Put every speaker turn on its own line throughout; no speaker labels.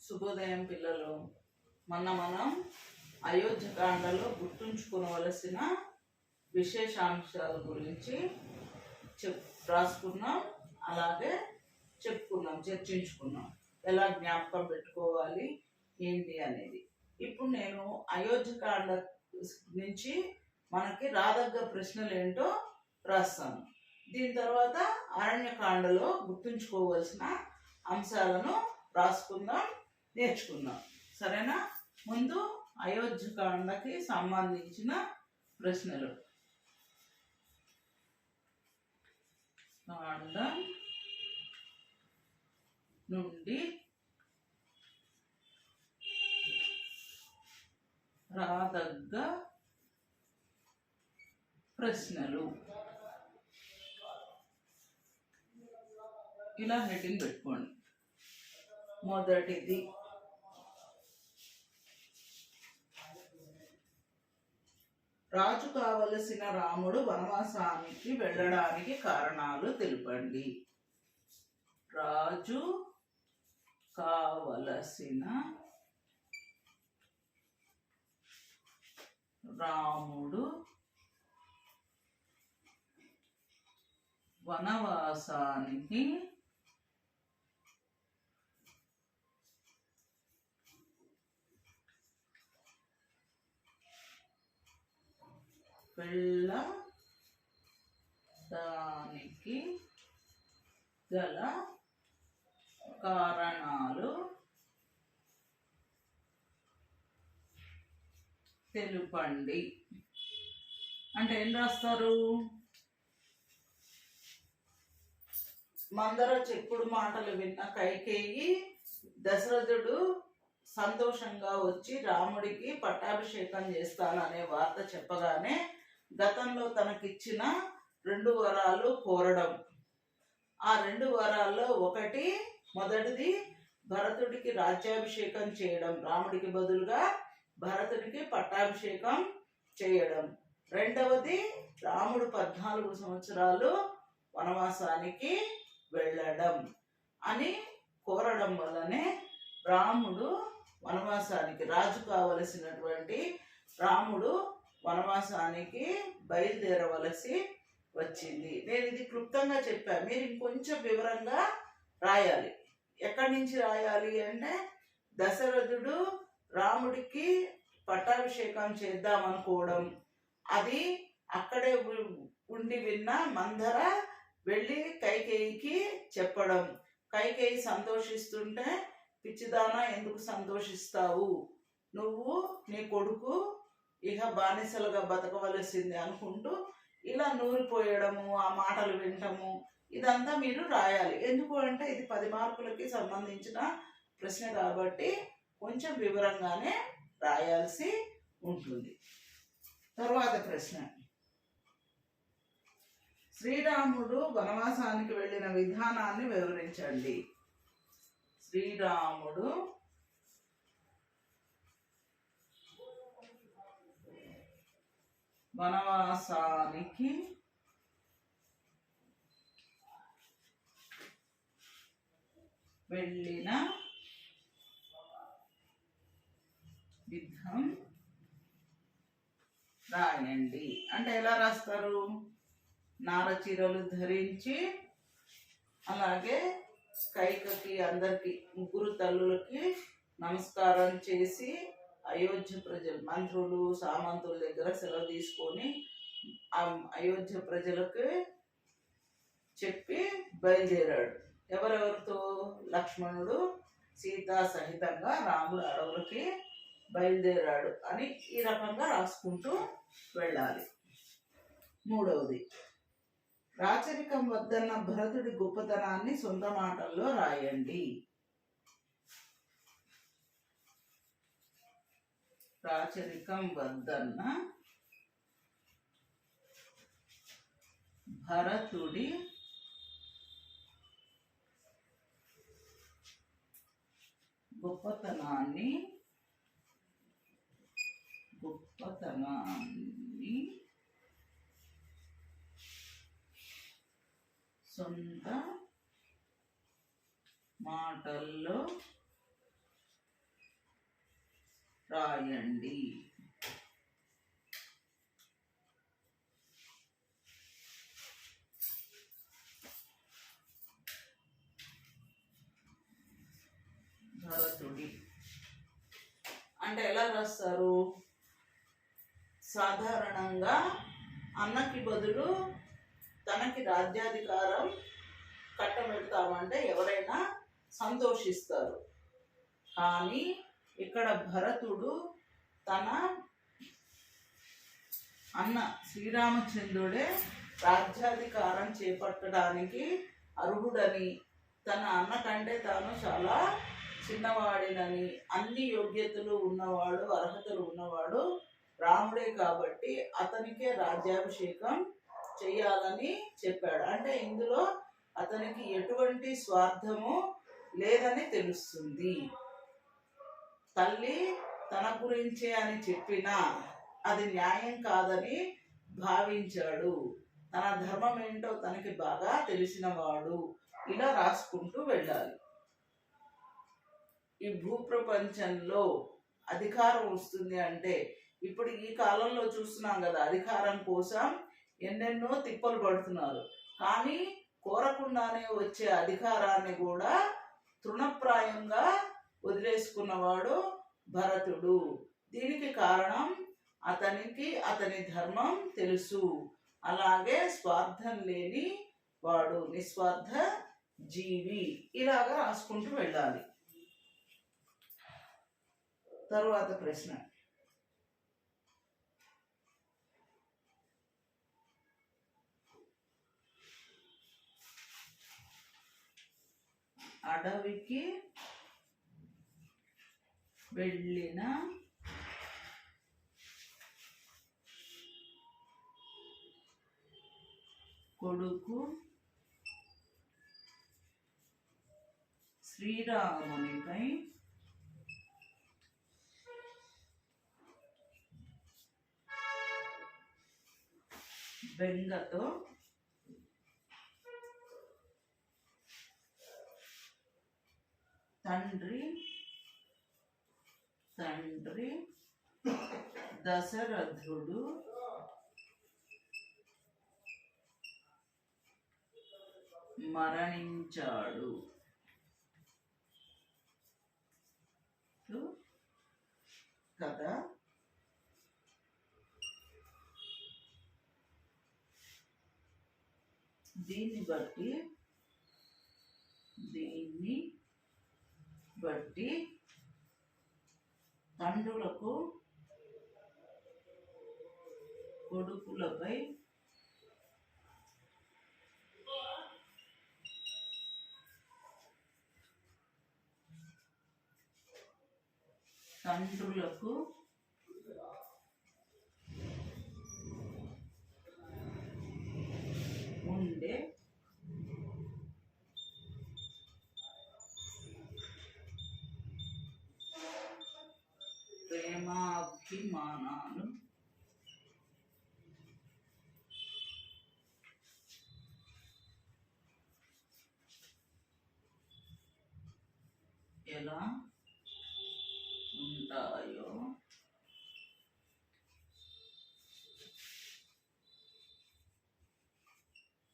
శుభోదయం పిల్లలు. మనం అయోధ్యకాండలో గుర్తుంచుకోవలసిన విశేషాంశాల గురించి రాసుకున్నాం, అలాగే చెప్పుకున్నాం, చర్చించుకున్నాం. ఎలా జ్ఞాపకం పెట్టుకోవాలి ఏంటి అనేది. ఇప్పుడు నేను అయోధ్యకాండ నుంచి మనకి రాదగ్గ ప్రశ్నలు ఏంటో రాస్తాను. దీని తర్వాత అరణ్యకాండలో గుర్తుంచుకోవాల్సిన అంశాలను రాసుకుందాం, నేర్చుకుందాం. సరేనా? ముందు అయోధ్యకాండకి సంబంధించిన ప్రశ్నలు. కాండ నుండి రాదగ్గ ప్రశ్నలు, ఇలా హెడ్డింగ్ పెట్టుకోండి. మొదటిది, రాజు కావలసిన రాముడు వనవాసానికి వెళ్ళడానికి కారణాలు తెలుపండి. రాజు కావలసిన రాముడు వనవాసానికి వెళ్ళడానికి గల కారణాలు తెలుపండి. అంటే ఏం రాస్తారు? మందర చెప్పుడు మాటలు విన్న కైకేయి దశరథుడు సంతోషంగా వచ్చి రాముడికి పట్టాభిషేకం చేస్తాననే వార్త చెప్పగానే గతంలో తనకిచ్చిన 2 వరాలు కోరడం. ఆ 2 వరాల్లో మొదటిది భరతుడికి రాజ్యాభిషేకం చేయడం, రాముడికి బదులుగా భరతుడికి పట్టాభిషేకం చేయడం. రెండవది రాముడు 14 సంవత్సరాలు వనవాసానికి వెళ్ళడం అని కోరడం వల్లనే రాముడు వనవాసానికి, రాజు కావలసినటువంటి రాముడు వనవాసానికి బయలుదేరవలసి వచ్చింది. నేను ఇది క్లుప్తంగా చెప్పాను, మీరు ఇంకొంచెం వివరంగా రాయాలి. ఎక్కడి నుంచి రాయాలి అంటే, దశరథుడు రాముడికి పట్టాభిషేకం చేద్దామనుకోవడం, అది అక్కడే ఉండి విన్న మందర వెళ్ళి కైకేయికి చెప్పడం. కైకేయి సంతోషిస్తుంటే, పిచ్చిదానా ఎందుకు సంతోషిస్తావు, నువ్వు నీ కొడుకు ఇక బానిసలుగా బతకవలసింది అనుకుంటూ ఇలా నూరిపోయడము, ఆ మాటలు వినటము, ఇదంతా మీరు రాయాలి. ఎందుకు అంటే ఇది 10 మార్కులకి సంబంధించిన ప్రశ్న కాబట్టి కొంచెం వివరంగానే రాయాల్సి ఉంటుంది. తర్వాత ప్రశ్న, శ్రీరాముడు వనవాసానికి వెళ్ళిన విధానాన్ని వివరించండి. శ్రీరాముడు వనవాసానికి వెళ్ళిన విధం రాయండి. అంటే ఎలా రాస్తారు? నారచీరలు ధరించి, అలాగే కైకకి అందరికి 3 తల్లులకి నమస్కారం చేసి, అయోధ్య ప్రజలు మంత్రులు సామంతుల దగ్గర సెలవు తీసుకొని అయోధ్య ప్రజలకు చెప్పి బయలుదేరాడు. ఎవరెవరితో? లక్ష్మణుడు సీతా సహితంగా రాముడు అడవులకి బయలుదేరాడు అని ఈ రకంగా రాసుకుంటూ వెళ్ళాలి. మూడవది, రాచరికం వద్దన్న భరతుడి గొప్పతనాన్ని సొంత మాటల్లో రాయండి. రాచరికం వద్దన్న భరతుడి గొప్పతనాన్ని సొంత మాటల్లో రాయండి. భరతుడి అంటే ఎలా రాస్తారు? సాధారణంగా అన్నకి బదులు తనకి రాజ్యాధికారం కట్టబెడతామంటే ఎవరైనా సంతోషిస్తారు. కానీ ఇక్కడ భరతుడు తన అన్న శ్రీరామచంద్రుడే రాజ్యాధికారం చేపట్టడానికి అర్హుడని, తన అన్న కంటే తాను చాలా చిన్నవాడినని, అన్ని యోగ్యతలు ఉన్నవాడు, అర్హతలు ఉన్నవాడు రాముడే కాబట్టి అతనికే రాజ్యాభిషేకం చేయాలని చెప్పాడు. అంటే ఇందులో అతనికి ఎటువంటి స్వార్థము లేదని తెలుస్తుంది. తల్లి తన గురించే అని చెప్పినా అది న్యాయం కాదని భావించాడు. తన ధర్మం ఏంటో తనకి బాగా తెలిసినవాడు. ఇలా రాసుకుంటూ వెళ్ళాలి. ఈ భూప్రపంచంలో అధికారం వస్తుంది అంటే ఇప్పుడు ఈ కాలంలో చూస్తున్నాం కదా, అధికారం కోసం ఎన్నెన్నో తిప్పలు పడుతున్నారు. కానీ కోరకుండానే వచ్చే అధికారాన్ని కూడా తృణప్రాయంగా వదిలేసుకున్నవాడు భరతుడు. దీనికి కారణం అతనికి అతని ధర్మం తెలుసు. అలాగే స్వార్థం లేని వాడు, నిస్వార్థ జీవి. ఇలాగా రాసుకుంటూ వెళ్ళాలి. తరువాత ప్రశ్న, అడవికి వెళ్ళిన కొడుకు శ్రీరామునిపై బెంగతో తండ్రి దశరథుడు మరణించాడు కదా. దీన్ని బట్టి తండ్రులకు కొడుకులపై ఉండే ప్రేమాభిమానాలు ఎలా ఉంటాయో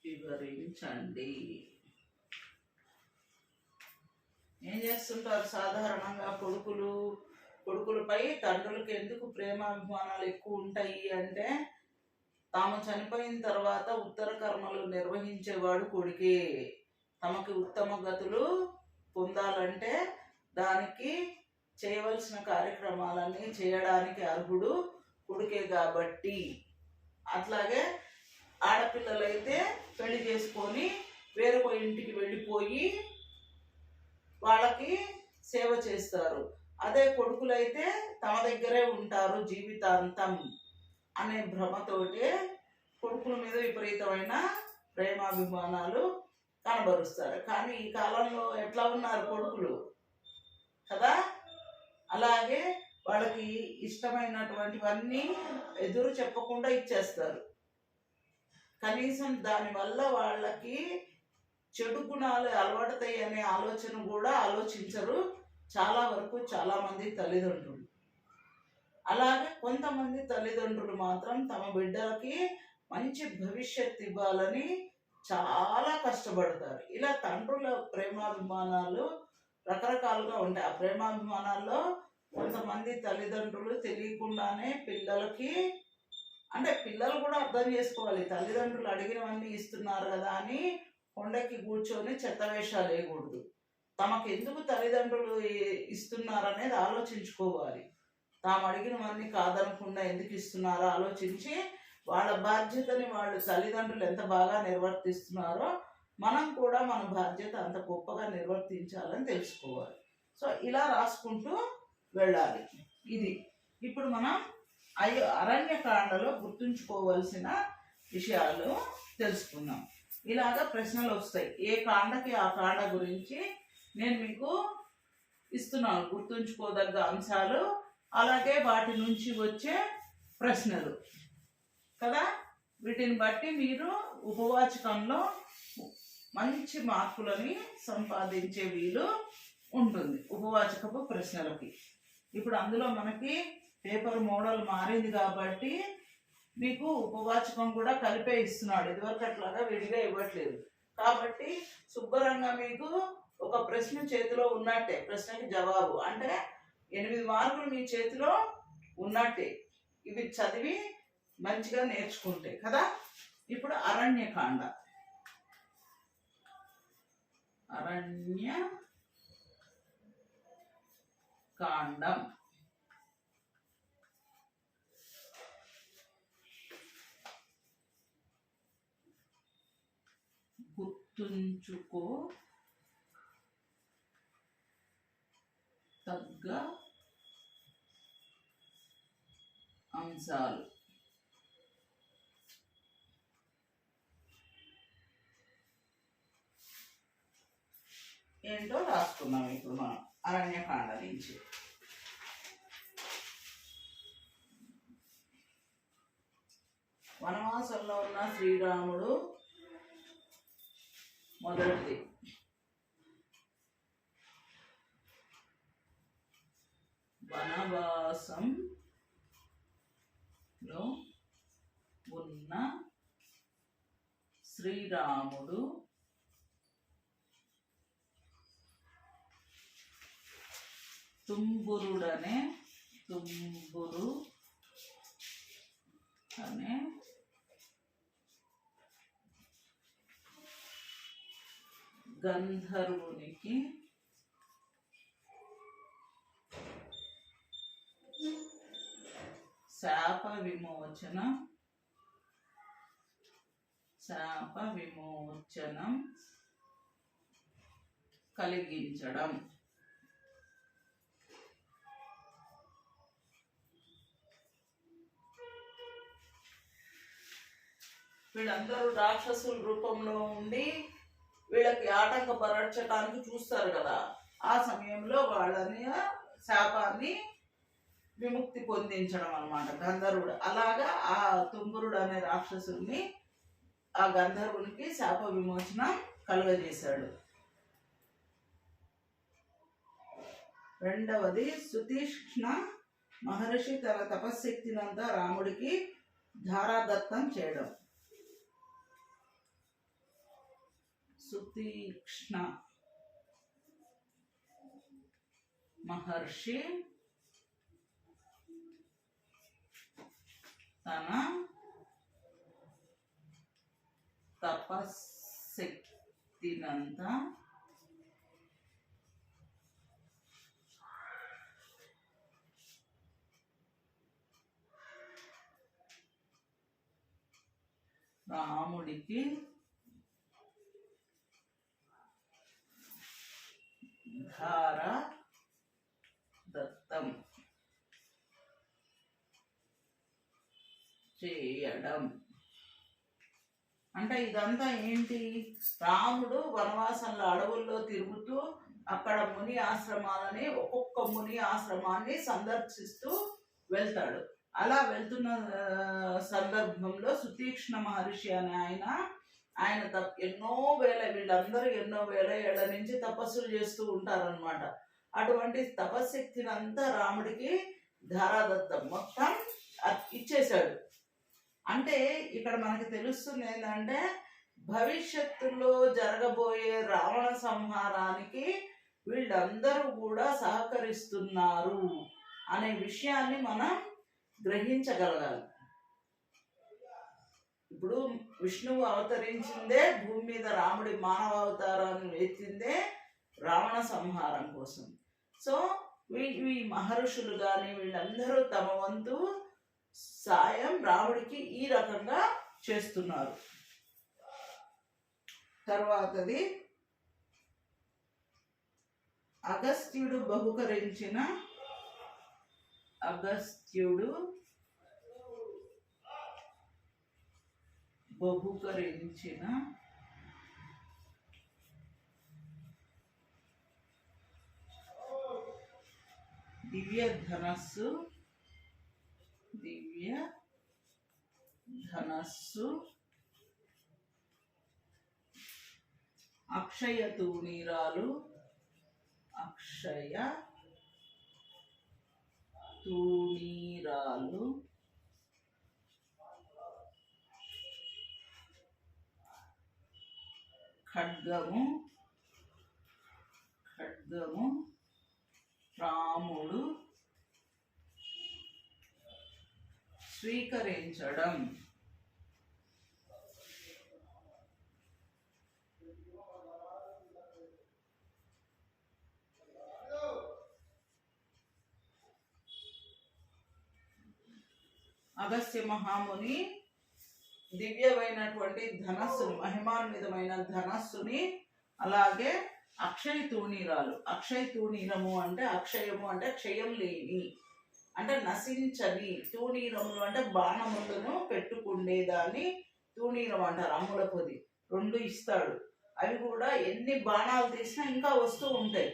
వివరించండి. ఏం చేస్తుంటారు సాధారణంగా కొడుకులపై తండ్రులకు ఎందుకు ప్రేమాభిమానాలు ఎక్కువ ఉంటాయి అంటే, తాము చనిపోయిన తర్వాత ఉత్తర కర్మలు నిర్వహించేవాడు కొడుకే. తమకి ఉత్తమ గతులు పొందాలంటే దానికి చేయవలసిన కార్యక్రమాలన్నీ చేయడానికి అర్హుడు కొడుకే కాబట్టి. అట్లాగే ఆడపిల్లలైతే పెళ్లి చేసుకొని వేరొక ఇంటికి వెళ్ళిపోయి వాళ్ళకి సేవ చేస్తారు. అదే కొడుకులైతే తమ దగ్గరే ఉంటారు జీవితాంతం అనే భ్రమతోటే కొడుకుల మీద విపరీతమైన ప్రేమాభిమానాలు కనబరుస్తారు. కానీ ఈ కాలంలో ఎట్లా ఉన్నారు కొడుకులు కదా, అలాగే వాళ్ళకి ఇష్టమైనటువంటివన్నీ ఎదురు చెప్పకుండా ఇచ్చేస్తారు. కనీసం దానివల్ల వాళ్ళకి చెడు గుణాలు అలవడతాయి అనే ఆలోచన కూడా ఆలోచించరు చాలా వరకు చాలామంది తల్లిదండ్రులు. అలాగే కొంతమంది తల్లిదండ్రులు మాత్రం తమ బిడ్డలకి మంచి భవిష్యత్తు ఇవ్వాలని చాలా కష్టపడతారు. ఇలా తండ్రుల ప్రేమాభిమానాలు రకరకాలుగా ఉంటాయి. ఆ ప్రేమాభిమానాల్లో కొంతమంది తల్లిదండ్రులు తెలియకుండానే పిల్లలకి, అంటే పిల్లలు కూడా అర్థం చేసుకోవాలి, తల్లిదండ్రులు అడిగినవన్నీ ఇస్తున్నారు కదా అని కొండకి కూర్చొని చెత్త వేషాలు వేయకూడదు. తమకు ఎందుకు తల్లిదండ్రులు ఇస్తున్నారనేది ఆలోచించుకోవాలి. తాము అడిగినవన్నీ కాదనకుండా ఎందుకు ఇస్తున్నారో ఆలోచించి వాళ్ళ బాధ్యతని వాళ్ళు తల్లిదండ్రులు ఎంత బాగా నిర్వర్తిస్తున్నారో మనం కూడా మన బాధ్యత అంత గొప్పగా నిర్వర్తించాలని తెలుసుకోవాలి. సో ఇలా రాసుకుంటూ వెళ్ళాలి. ఇది ఇప్పుడు మనం అరణ్యకాండలో గుర్తుంచుకోవాల్సిన విషయాలు తెలుసుకుందాం. ఇలాగా ప్రశ్నలు వస్తాయి. ఏ కాండకి ఆ కాండ గురించి నేను మీకు ఇస్తున్నాను గుర్తుంచుకోదగ్గ అంశాలు, అలాగే వాటి నుంచి వచ్చే ప్రశ్నలు కదా. వీటిని బట్టి మీరు ఉపవాచకంలో మంచి మార్కులని సంపాదించే వీలు ఉంటుంది ఉపవాచకపు ప్రశ్నలకి. ఇప్పుడు అందులో మనకి పేపర్ మోడల్ మారింది కాబట్టి మీకు ఉపవాచకం కూడా కలిపే ఇస్తున్నాడు. ఇదివరకు అట్లాగా విడిగా ఇవ్వట్లేదు. కాబట్టి శుభ్రంగా మీకు ఒక ప్రశ్న చేతిలో ఉన్నట్టే, ప్రశ్నకి జవాబు అంటే 8 మార్కులు మీ చేతిలో ఉన్నట్టే. ఇవి చదివి మంచిగా నేర్చుకుంటే కదా. ఇప్పుడు అరణ్యకాండ. అరణ్యకాండం గుర్తుంచుకో తగ్గ అంశాలు. ఏంటో రాసుకున్నాం ఇప్పుడు మనం అరణ్యకాండ నుంచి. వనవాసంలో ఉన్న శ్రీరాముడు మొదటిది. వనవాసంలో ఉన్న శ్రీరాముడు తుంబురు అనే గంధర్వునికి శాప విమోచనం కలిగించడం. వీళ్ళందరూ రాక్షసుల రూపంలో ఉండి వీళ్ళకి ఆటంకపరచడానికి చూస్తారు కదా. ఆ సమయంలో వాళ్ళని శాపాన్ని విముక్తి పొందించడం అన్నమాట గంధర్వుడు. అలాగా ఆ తుంబురుడు అనే రాక్షసుని ఆ గంధర్వునికి శాప విమోచనం కలుగజేశాడు. రెండవది సుతీక్ష్ణ మహర్షి తన తపశ్శక్తినంతా రాముడికి ధారాదత్తం చేయడం. సుతీక్ష్ణ మహర్షి తన తపశ్శక్తినంతా రాముడికి ధారాదత్తం చేయడం. అంటే ఇదంతా ఏంటి? రాముడు వనవాసంలో అడవుల్లో తిరుగుతూ అక్కడ ముని ఆశ్రమాలని, ఒక్కొక్క ముని ఆశ్రమాన్ని సందర్శిస్తూ వెళ్తాడు. అలా వెళ్తున్న సందర్భంలో సుతీక్ష్ణ మహర్షి అనే ఆయన వీళ్ళందరూ ఎన్నో వేల ఏళ్ల నుంచి తపస్సులు చేస్తూ ఉంటారనమాట. అటువంటి తపశ్శక్తిని అంతా రాముడికి ధారాదత్తం మొత్తం ఇచ్చేశాడు. అంటే ఇక్కడ మనకి తెలుస్తుంది ఏంటంటే భవిష్యత్తులో జరగబోయే రావణ సంహారానికి వీళ్ళందరూ కూడా సహకరిస్తున్నారు అనే విషయాన్ని మనం గ్రహించగలగాలి. ఇప్పుడు విష్ణువు అవతరించిందే భూమి మీద, రాముడి మానవ అవతారాన్ని ఎత్తిందే రావణ సంహారం కోసం. సో ఈ మహర్షులు కానీ వీళ్ళందరూ తమ వంతు సాయం రాముడికి ఈ రకంగా చేస్తున్నారు. తర్వాతది అగస్త్యుడు బహుకరించిన దివ్య ధనస్సు అక్షయ తూణీరాలు ఖడ్గము రాముడు స్వీకరించడం. అగస్త్య మహాముని దివ్యమైనటువంటి ధనస్సుని, మహిమాన్వితమైన ధనస్సుని, అలాగే అక్షయ తూణీరాలు, అక్షయ తూణీరము అంటే అక్షయము అంటే క్షయం లేని అంటే నశించని, తూణీరములు అంటే బాణములను పెట్టుకుండేదాన్ని తూణీరం అంటారు. అమ్ముల పొది 2 ఇస్తాడు. అవి కూడా ఎన్ని బాణాలు తీసినా ఇంకా వస్తూ ఉంటాయి.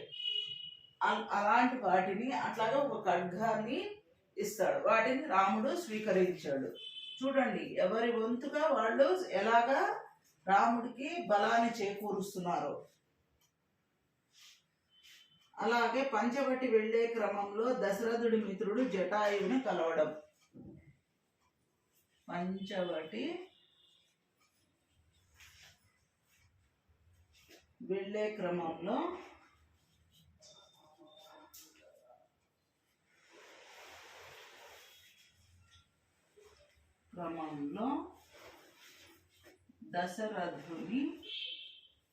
అలాంటి వాటిని, అట్లాగే ఒక ఖడ్గాన్ని ఇస్తాడు. వాటిని రాముడు స్వీకరించాడు. చూడండి ఎవరి వంతుగా వాళ్ళు ఎలాగా రాముడికి బలాన్ని చేకూరుస్తున్నారో. అలాగే పంచవటి వెళ్లే క్రమంలో దశరథుడి మిత్రుడు జటాయువుని కలవడం. పంచవటి వెళ్లే క్రమంలో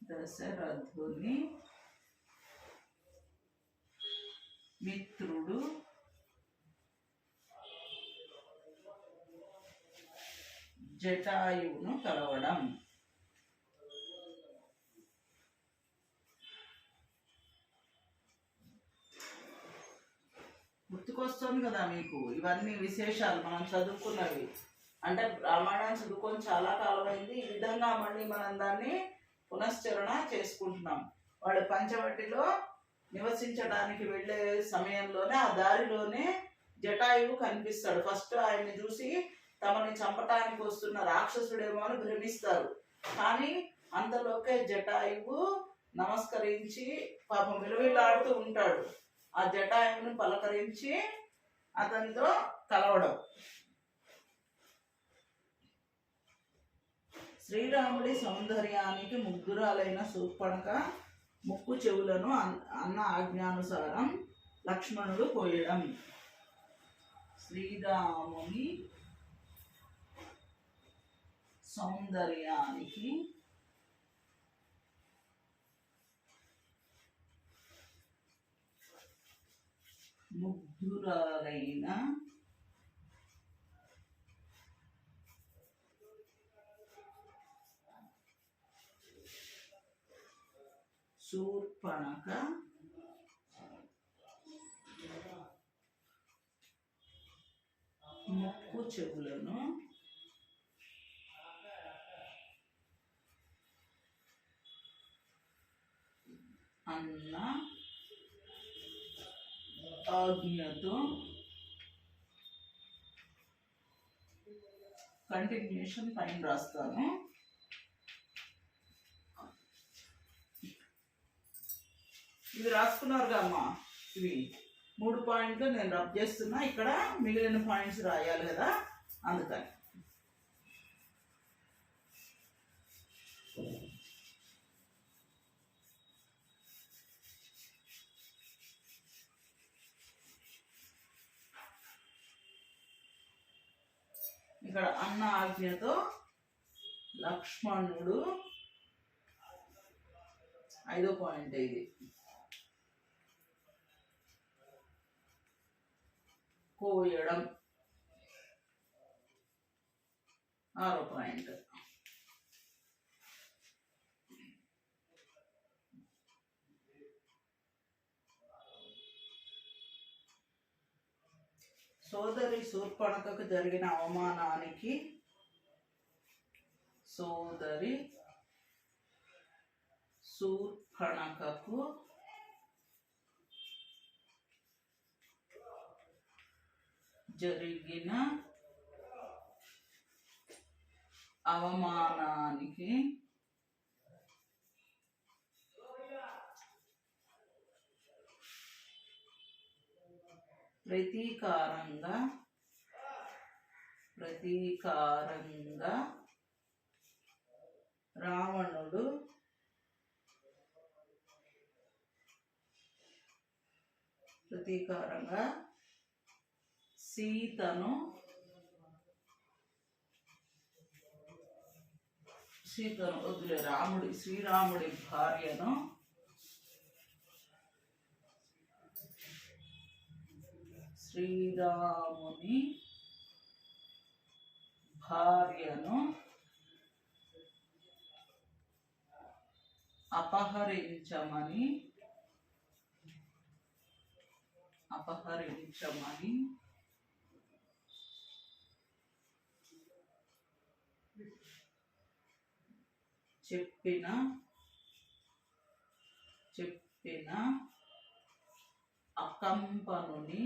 దశరథుని మిత్రుడు జటాయువును కలవడం. గుర్తుకొస్తుంది కదా మీకు ఇవన్నీ విశేషాలు మనం చదువుకున్నవి. అంటే రామాయణం చదువుకొని చాలా కాలం అయింది. ఈ విధంగా మళ్ళీ మనం దాన్ని పునశ్చరణ చేసుకుంటున్నాం. వాడు పంచవటిలో నివసించడానికి వెళ్ళే సమయంలోనే ఆ దారిలోనే జటాయువు కనిపిస్తాడు. ఫస్ట్ ఆయన్ని చూసి తమని చంపటానికి వస్తున్న రాక్షసుడేమో అని భ్రమిస్తారు. కానీ అంతలోకే జటాయువు నమస్కరించి పాపం విలువిలాడుతూ ఉంటాడు. ఆ జటాయువుని పలకరించి అతనితో కలవడం. శ్రీరాముడి సౌందర్యానికి ముగ్ధురాలైన శూర్పణఖ ముక్కు చెవులను అన్న ఆజ్ఞానుసారం లక్ష్మణుడు కోయడం. శ్రీరాముని సౌందర్యానికి ముగ్ధురాలైన శూర్పణఖ ముక్కు చెవులను అన్న ఆజ్ఞతో కంటిన్యూషన్ పైన రాస్తాను. ఇవి రాసుకున్నారుగా అమ్మా. ఇవి 3 పాయింట్లు నేను రబ్ చేస్తున్నా, ఇక్కడ మిగిలిన పాయింట్స్ రాయాలి కదా, అందుకని. ఇక్కడ అన్న ఆజ్ఞతో లక్ష్మణుడు 5వ పాయింట్ ఇది. కోయడం 6వ పాయింట్. సోదరి శూర్పణఖకు జరిగిన అవమానానికి సోదరి శూర్పణఖకు జరిగిన అవమానానికి ప్రతీకారంగా రావణుడు సీతను వదిలే శ్రీరాముడి భార్యను శ్రీరాముని భార్యను అపహరించమని చెప్పిన అకంపనుని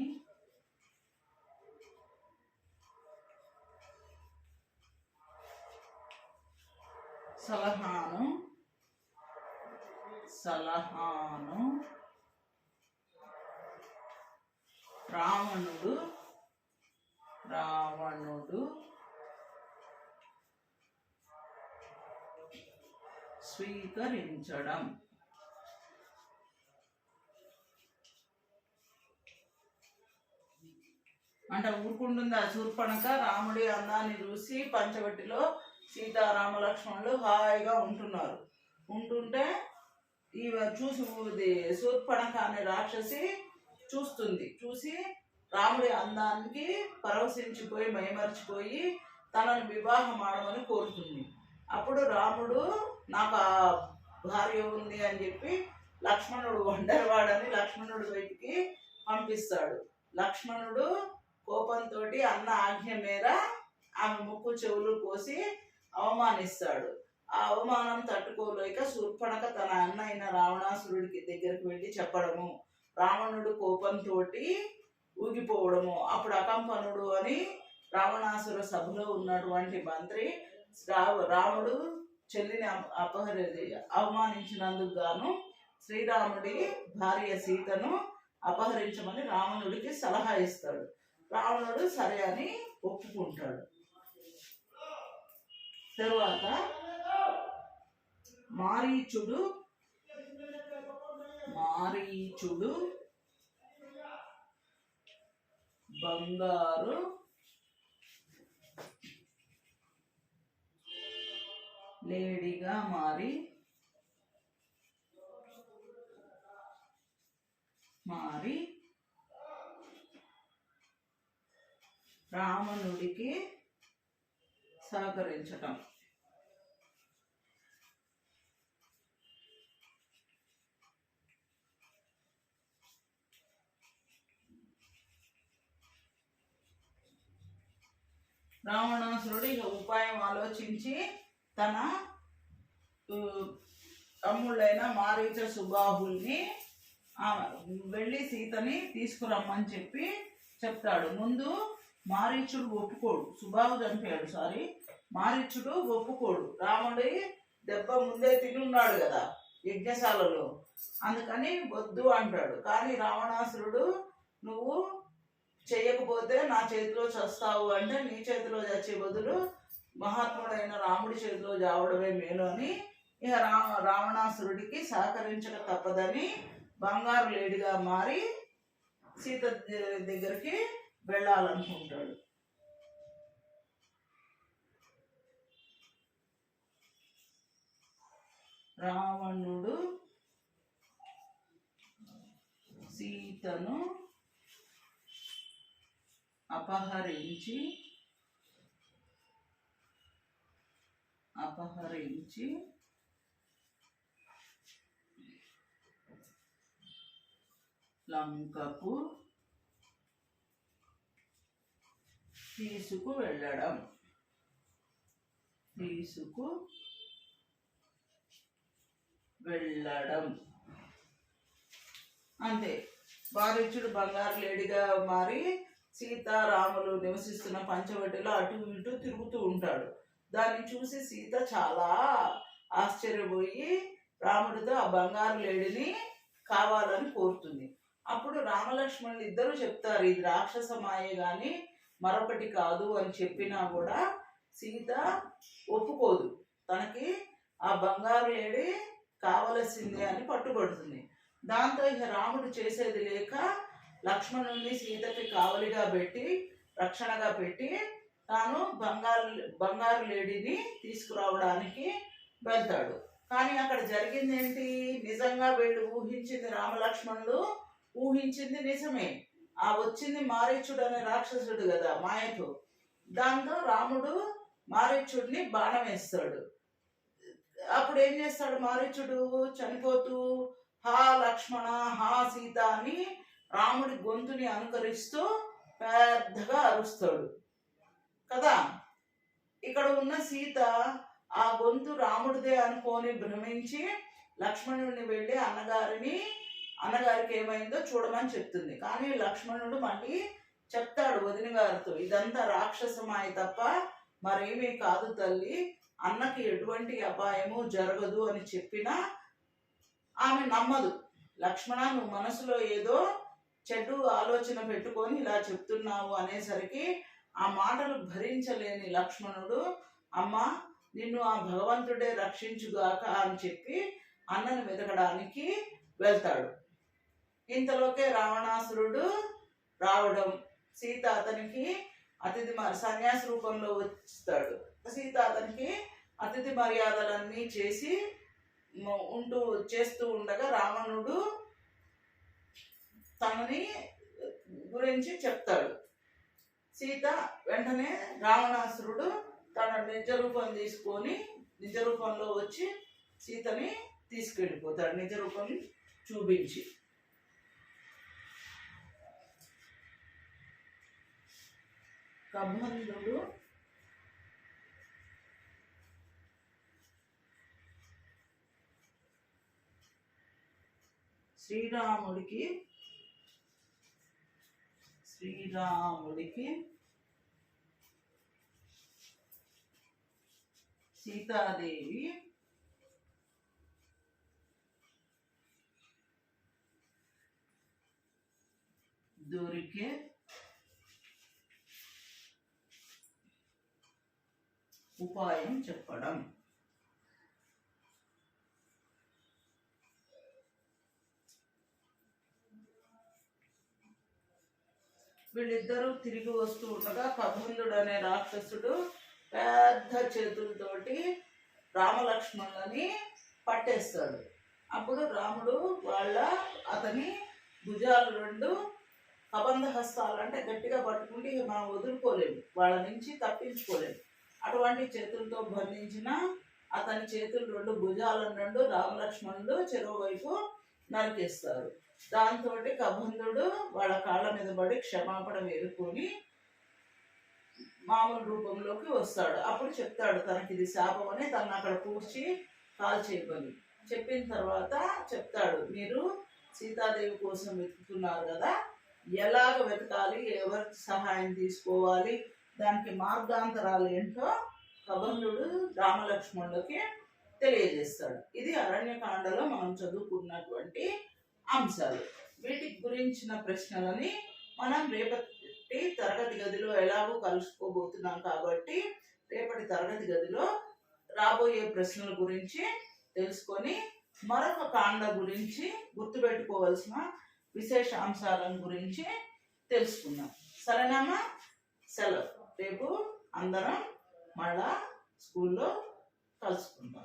సలహాను రావణుడు స్వీకరించడం. అంటే ఊరుకుంటుంది ఆ శూర్పణఖ. రాముడి అందాన్ని చూసి పంచవటిలో సీతారామ లక్ష్మణులు హాయిగా ఉంటుంటే చూసి శూర్పణఖ అనే రాక్షసి చూసి రాముడి అందానికి పరవశించిపోయి మైమర్చిపోయి తనను వివాహం ఆడమని కోరుతుంది. అప్పుడు రాముడు నాకు ఆ భార్య ఉంది అని చెప్పి లక్ష్మణుడు ఒంటరివాడని లక్ష్మణుడు బయటికి పంపిస్తాడు. లక్ష్మణుడు కోపంతో అన్న ఆజ్ఞ మేర ఆమె ముక్కు చెవులు కోసి అవమానిస్తాడు. ఆ అవమానం తట్టుకోలేక శూర్పణఖ తన అన్న అయిన రావణాసురుడికి దగ్గరికి వెళ్ళి చెప్పడము, రావణుడు కోపంతో ఊగిపోవడము. అప్పుడు అకంపనుడు అని రావణాసుర సభలో ఉన్నటువంటి మంత్రి రాముడు చెల్లిని అవమానించినందుకు గాను శ్రీరాముడి భార్య సీతను అపహరించమని రావణుడికి సలహా ఇస్తాడు. రావణుడు సరే అని ఒప్పుకుంటాడు. తరువాత మారీచుడు బంగారు లేడీగా మారి రావణుడికి సహకరించటం. రావణాసురుడు ఇక ఉపాయం ఆలోచించి తన తమ్ముళ్ళైన మారీచ సుబాహుల్ని వెళ్ళి సీతని తీసుకురమ్మని చెప్తాడు. ముందు మారీచుడు ఒప్పుకోడు, సుబాహు చంపాడు, మారీచుడు ఒప్పుకోడు. రాముడి దెబ్బ ముందే తినున్నాడు కదా, యజ్ఞశాలలో, అందుకని వద్దు అంటాడు. కానీ రావణాసురుడు నువ్వు చెయ్యకపోతే నా చేతిలో చస్తావు అంటే నీ చేతిలో చచ్చే బదులు మహాత్ముడైన రాముడి చేతిలో చావడమే మేలు అని ఇక రావణాసురుడికి సహకరించక తప్పదని బంగారు లేడిగా మారి సీత దగ్గరికి వెళ్ళాలనుకుంటాడు. రావణుడు సీతను అపహరించి లంకకు తీసుకువెళ్ళడం అంతే. వారిచ్చుడు బంగారు లేడిగా మారి సీతారాములు నివసిస్తున్న పంచవటిలో అటు ఇటు తిరుగుతూ ఉంటాడు. దాన్ని చూసి సీత చాలా ఆశ్చర్యపోయి రాముడితో ఆ బంగారు లేడిని కావాలని కోరుతుంది. అప్పుడు రామలక్ష్మణులు ఇద్దరు చెప్తారు, ఇది రాక్షస మాయే గాని మరొకటి కాదు అని చెప్పినా కూడా సీత ఒప్పుకోదు. తనకి ఆ బంగారు లేడి కావలసిందే అని పట్టుబడుతుంది. దాంతో ఇక రాముడు చేసేది లేక లక్ష్మణుని సీతకి కావలిగా పెట్టి రక్షణగా పెట్టి తాను బంగారు లేడిని తీసుకురావడానికి వెళ్తాడు. కానీ అక్కడ జరిగింది ఏంటి? నిజంగా వీళ్ళు ఊహించింది, రామలక్ష్మణులు ఊహించింది నిజమే. ఆ వచ్చింది మారీచుడు అనే రాక్షసుడు కదా మాయతో. దాంతో రాముడు మారీచుడిని బాణం వేస్తాడు. అప్పుడు ఏం చేస్తాడు మారీచుడు? చనిపోతూ హా లక్ష్మణ హా సీత అని రాముడి గొంతుని అనుకరిస్తూ పెద్దగా అరుస్తాడు కదా. ఇక్కడ ఉన్న సీత ఆ గొంతు రాముడిదే అనుకొని భ్రమించి లక్ష్మణుడిని వెళ్ళి అన్నగారికి ఏమైందో చూడమని చెప్తుంది. కానీ లక్ష్మణుడు మళ్ళీ చెప్తాడు వదిన గారితో, ఇదంతా రాక్షసమాయ తప్ప మరేమీ కాదు తల్లి, అన్నకి ఎటువంటి అపాయము జరగదు అని చెప్పినా ఆమె నమ్మదు. లక్ష్మణ, నువ్వు మనసులో ఏదో చెడు ఆలోచన పెట్టుకొని ఇలా చెప్తున్నావు అనేసరికి ఆ మాటలు భరించలేని లక్ష్మణుడు, అమ్మ నిన్ను ఆ భగవంతుడే రక్షించుగాక అని చెప్పి అన్నను వెతకడానికి వెళ్తాడు. ఇంతలోకే రావణాసురుడు రావడం, సీత అతనికి సన్యాసి రూపంలో వస్తాడు. సీత అతనికి అతిథి మర్యాదలన్నీ చేస్తూ ఉండగా రావణుడు తనని గురించి చెప్తాడు. సీత వెంటనే రావణాసురుడు తన నిజ రూపం తీసుకొని నిజ రూపంలో వచ్చి సీతని తీసుకెళ్ళిపోతాడు, నిజ రూపం చూపించి. కబంధుడు శ్రీరాముడికి సీతాదేవి దొరికే ఉపాయం చెప్పడం. వీళ్ళిద్దరూ తిరిగి వస్తూ ఉండగా కబంధుడు అనే రాక్షసుడు పెద్ద చేతులతోటి రామలక్ష్మణులని పట్టేస్తాడు. అప్పుడు రాముడు అతని భుజాలు రెండు కబంధ హస్తాలు అంటే గట్టిగా పట్టుకుంటే మనం వదులుకోలేము, వాళ్ళ నుంచి తప్పించుకోలేము. అటువంటి చేతులతో బంధించిన అతని చేతులు రెండు భుజాలను రెండు రామలక్ష్మణుడు చెరోవైపు నరికేస్తారు. దాంతో కబంధుడు వాళ్ళ కాళ్ళ మీద పడి క్షమాపణ వేడుకొని మామూలు రూపంలోకి వస్తాడు. అప్పుడు చెప్తాడు తనకి ఇది శాపం అని, తను అక్కడ కూర్చి కాల్ చేయమని చెప్పిన తర్వాత చెప్తాడు, మీరు సీతాదేవి కోసం వెతుకుతున్నారు కదా, ఎలాగ వెతకాలి, ఎవరి సహాయం తీసుకోవాలి, దానికి మార్గాంతరాలు ఏంటో కబంధుడు రామలక్ష్మణులకి తెలియజేస్తాడు. ఇది అరణ్యకాండలో మనం చదువుకున్నటువంటి అంశాలు. వీటి గురించిన ప్రశ్నలని మనం రేపటి తరగతి గదిలో ఎలాగో కలుసుకోబోతున్నాం కాబట్టి రేపటి తరగతి గదిలో రాబోయే ప్రశ్నల గురించి తెలుసుకొని మరొక కాండ గురించి గుర్తుపెట్టుకోవాల్సిన విశేష అంశాలను గురించి తెలుసుకుందాం. సరేనామా? సెలవు. రేపు అందరం మళ్ళా స్కూల్లో కలుసుకుందాం.